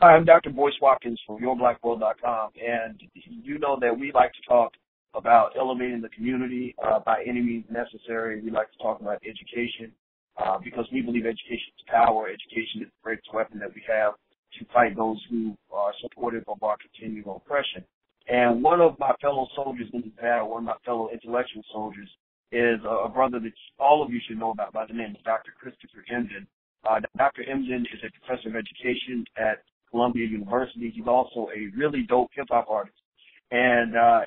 Hi, I'm Dr. Boyce Watkins from YourBlackWorld.com, and you know that we like to talk about elevating the community by any means necessary. We like to talk about education because we believe education is power. Education is the greatest weapon that we have to fight those who are supportive of our continued oppression. And one of my fellow soldiers in this battle, one of my fellow intellectual soldiers, is a brother that all of you should know about by the name of Dr. Christopher Emdin. Dr. Emdin is a professor of education at Columbia University. He's also a really dope hip-hop artist. And I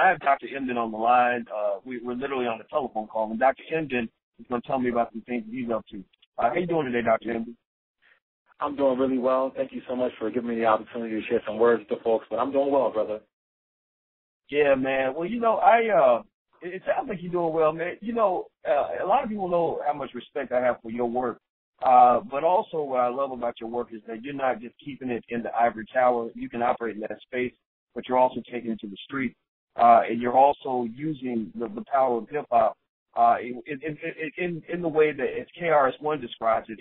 have Dr. Emdin on the line. We're literally on the telephone call, and Dr. Emdin is going to tell me about some things he's up to. How you doing today, Dr. Emdin? I'm doing really well. Thank you so much for giving me the opportunity to share some words with the folks, but I'm doing well, brother. Yeah, man. Well, it sounds like you're doing well, man. A lot of people know how much respect I have for your work. But also what I love about your work is that you're not just keeping it in the ivory tower. You can operate in that space, but you're also taking it to the street. And you're also using the power of hip-hop in the way that, as KRS-One describes it,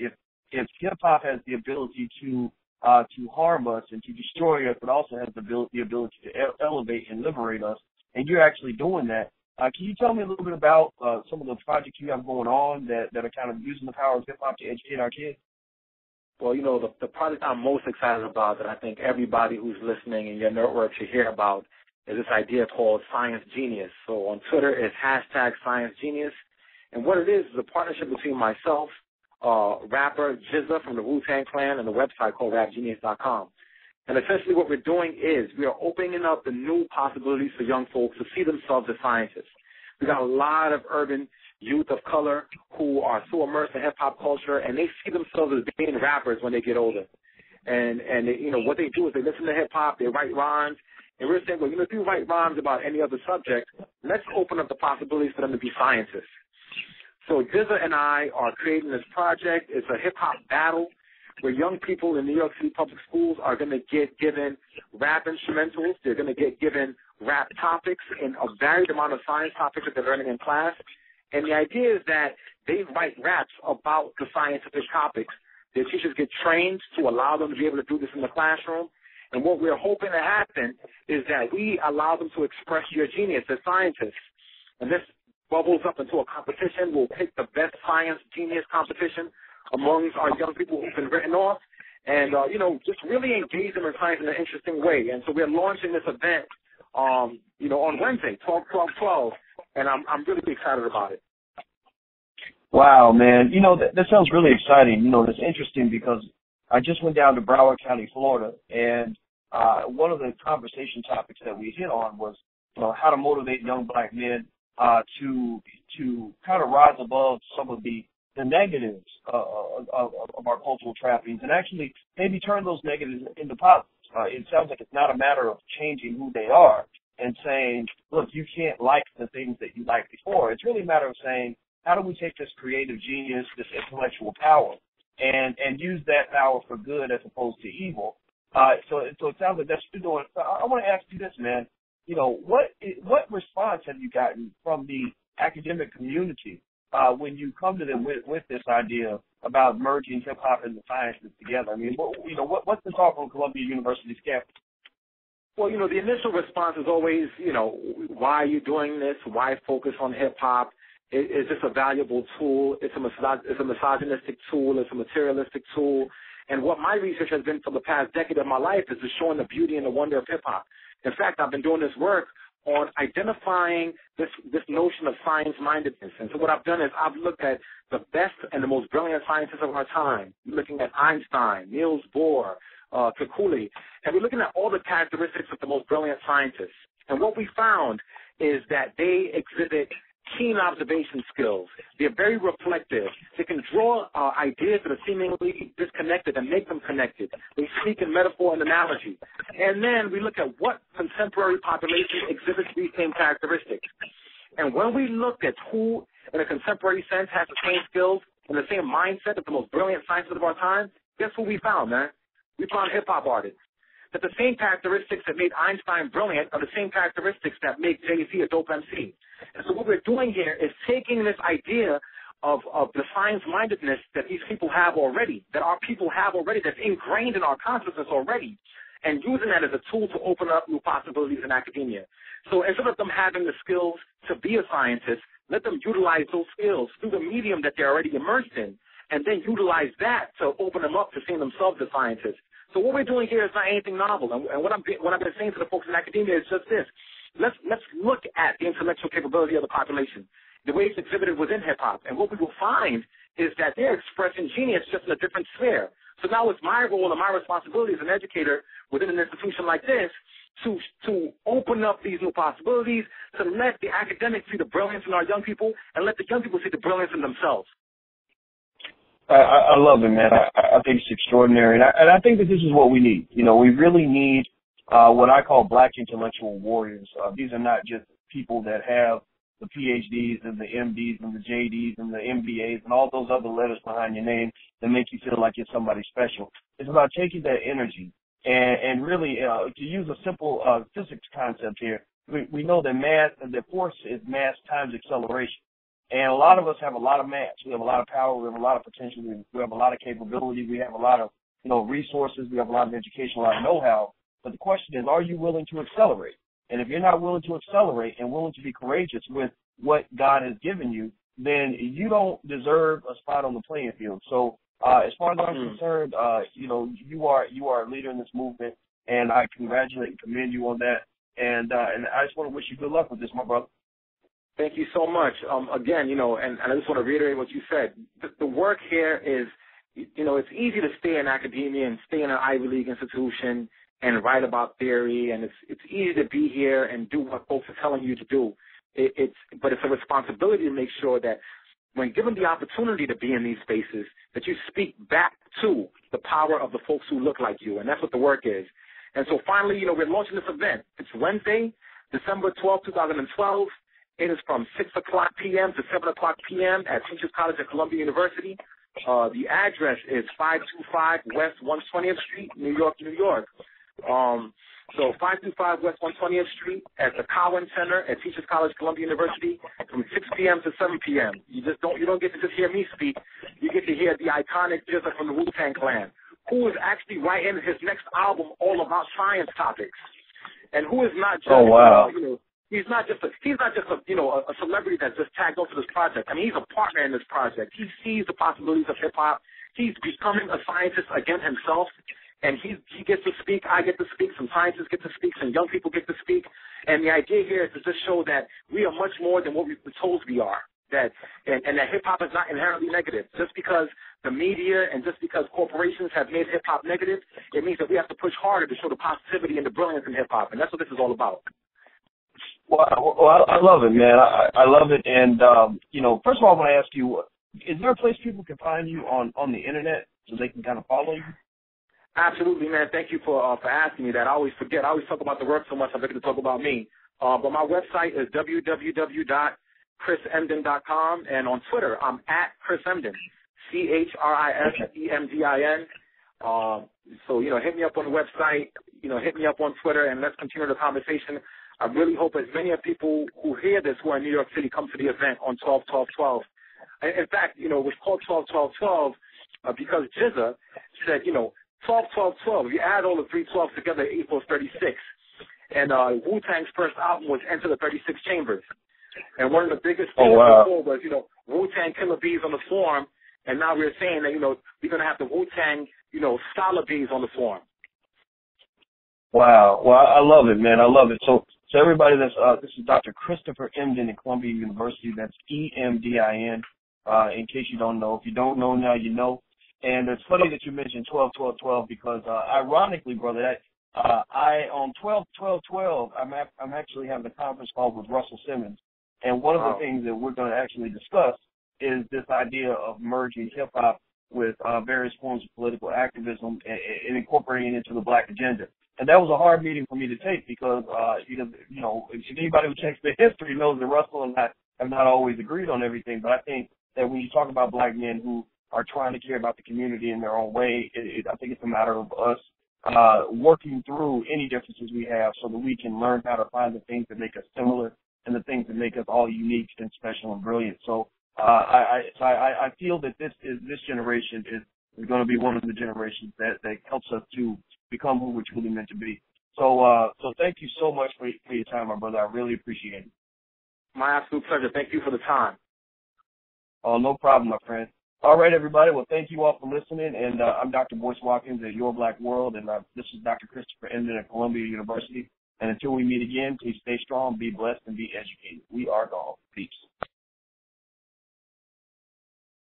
if hip-hop has the ability to harm us and to destroy us, but also has the ability to elevate and liberate us, and you're actually doing that. Can you tell me a little bit about some of the projects you have going on that are kind of using the power of hip-hop to educate our kids? Well, the project I'm most excited about that I think everybody who's listening in your network should hear about is this idea called Science Genius. So on Twitter, it's #ScienceGenius. And what it is a partnership between myself, rapper Jizza from the Wu Tang Clan, and the website called rapgenius.com. And essentially what we're doing is we are opening up the new possibilities for young folks to see themselves as scientists. We got a lot of urban youth of color who are so immersed in hip-hop culture, and they see themselves as being rappers when they get older. And what they do is they listen to hip-hop, they write rhymes, and we're saying, well, if you write rhymes about any other subject, let's open up the possibilities for them to be scientists. So Jizza and I are creating this project. It's a hip-hop battle where young people in New York City public schools are going to get given rap instrumentals. They're going to get given rap topics and a varied amount of science topics that they're learning in class. And the idea is that they write raps about the scientific topics. Their teachers get trained to allow them to be able to do this in the classroom. And what we're hoping to happen is that we allow them to express your genius as scientists. And this bubbles up into a competition. We'll pick the best science genius competition amongst our young people who've been written off, and just really engage them in science in an interesting way. And so we're launching this event, on Wednesday, 12/12/12, and I'm really excited about it. Wow, man. That sounds really exciting. It's interesting because I just went down to Broward County, Florida, and one of the conversation topics that we hit on was how to motivate young black men to kind of rise above some of the negatives of our cultural trappings and actually maybe turn those negatives into positives. It sounds like it's not a matter of changing who they are and saying, look, you can't like the things that you liked before. It's really a matter of saying, how do we take this creative genius, this intellectual power, and use that power for good as opposed to evil? So it sounds like that's what you're doing. So I want to ask you this, man. What response have you gotten from the academic community when you come to them with this idea about merging hip-hop and the sciences together? I mean, what's the talk on Columbia University's campus? Well, the initial response is always, why are you doing this? Why focus on hip-hop? Is this a valuable tool? It's a misogynistic tool. It's a materialistic tool. And what my research has been for the past decade of my life is showing the beauty and the wonder of hip-hop. In fact, I've been doing this work on identifying this notion of science-mindedness. And so what I've done is I've looked at the best and the most brilliant scientists of our time. We're looking at Einstein, Niels Bohr, Kekule, and we're looking at all the characteristics of the most brilliant scientists. And what we found is that they exhibit keen observation skills. They're very reflective. They can draw ideas that are seemingly disconnected and make them connected. They speak in metaphor and analogy. And then we look at what contemporary population exhibits these same characteristics. And when we looked at who, in a contemporary sense, has the same skills and the same mindset of the most brilliant scientists of our time, guess who we found, man? We found hip-hop artists. That the same characteristics that made Einstein brilliant are the same characteristics that make Jay-Z a dope MC. And so what we're doing here is taking this idea of the science-mindedness that these people have already, that our people have already, that's ingrained in our consciousness already, and using that as a tool to open up new possibilities in academia. So instead of them having the skills to be a scientist, let them utilize those skills through the medium that they're already immersed in, and then utilize that to open them up to seeing themselves as scientists. So what we're doing here is not anything novel, and what I've been saying to the folks in academia is just this. Let's look at the intellectual capability of the population, the way it's exhibited within hip-hop, and what we will find is that they're expressing genius just in a different sphere. So now it's my role and my responsibility as an educator within an institution like this to open up these new possibilities, to let the academics see the brilliance in our young people, and let the young people see the brilliance in themselves. I love it, man. I think it's extraordinary, and I think that this is what we need. You know, we really need what I call black intellectual warriors. These are not just people that have the PhDs and the MDs and the JDs and the MBAs and all those other letters behind your name that make you feel like you're somebody special. It's about taking that energy and really, to use a simple physics concept here, we know that the force is mass times acceleration. And a lot of us have a lot of mass. We have a lot of power. We have a lot of potential. We have a lot of capability. We have a lot of, resources. We have a lot of education, a lot of know-how. But the question is, are you willing to accelerate? And if you're not willing to accelerate and willing to be courageous with what God has given you, then you don't deserve a spot on the playing field. So as far as I'm concerned, you are a leader in this movement, and I congratulate and commend you on that. And I just want to wish you good luck with this, my brother. Thank you so much. Again, and I just want to reiterate what you said. The work here is, it's easy to stay in academia and stay in an Ivy League institution and write about theory, and it's easy to be here and do what folks are telling you to do. But it's a responsibility to make sure that when given the opportunity to be in these spaces, that you speak back to the power of the folks who look like you, and that's what the work is. And so finally, we're launching this event. It's Wednesday, December 12, 2012. It is from 6 o'clock p.m. to 7 o'clock p.m. at Teachers College at Columbia University. The address is 525 West 120th Street, New York, New York. So 525 West 120th Street at the Cowan Center at Teachers College, Columbia University from 6 p.m. to 7 p.m. You don't get to just hear me speak. You get to hear the iconic Jizza from the Wu Tang Clan, who is actually writing his next album all about science topics, and who is not just he's not just a celebrity that's just tagged onto this project. I mean, he's a partner in this project. He sees the possibilities of hip hop. He's becoming a scientist again himself. And he gets to speak, I get to speak, some scientists get to speak, some young people get to speak. And the idea here is to just show that we are much more than what we've been told we are. And that hip-hop is not inherently negative. Just because the media and just because corporations have made hip-hop negative, it means that we have to push harder to show the positivity and the brilliance in hip-hop. And that's what this is all about. Well, I love it, man. I love it. And, first of all, I want to ask you, is there a place people can find you on the Internet so they can kind of follow you? Absolutely, man. Thank you for asking me that. I always forget. I always talk about the work so much I forget to talk about me. But my website is www.chrisemdin.com, and on Twitter I'm at Chris Emdin, CHRISEMDIN. So hit me up on the website. Hit me up on Twitter, and let's continue the conversation. I really hope as many of people who hear this who are in New York City come to the event on 12/12/12. In fact, it was called 12/12/12 because Jizza said, 12/12/12. If you add all the 3 12s together, it equals 36. And Wu Tang's first album was Enter the 36 Chambers. And one of the biggest things before was, Wu Tang Killer Bees on the form. And now we're saying that, we're going to have the Wu Tang, Scholar Bees on the form. Wow. Well, I love it, man. I love it. So everybody this is Dr. Christopher Emdin at Columbia University. That's EMDIN, in case you don't know. If you don't know now, you know. And it's funny that you mentioned 12/12/12 because, ironically, brother, on 12/12/12, I'm actually having a conference call with Russell Simmons, and one of the things that we're going to actually discuss is this idea of merging hip hop with various forms of political activism and incorporating it into the Black agenda. And that was a hard meeting for me to take because, if anybody who checks the history knows that Russell and I have not always agreed on everything. But I think that when you talk about Black men who are trying to care about the community in their own way, I think it's a matter of us working through any differences we have so that we can learn how to find the things that make us similar and the things that make us all unique and special and brilliant. So I feel that this generation is going to be one of the generations that helps us to become who we're truly meant to be. So thank you so much for your time, my brother. I really appreciate it. My absolute pleasure. Thank you for the time. Oh, no problem, my friend. All right, everybody. Well, thank you all for listening. And I'm Dr. Boyce Watkins at Your Black World, and this is Dr. Christopher Emdin at Columbia University. And until we meet again, please stay strong, be blessed, and be educated. We are gone. Peace.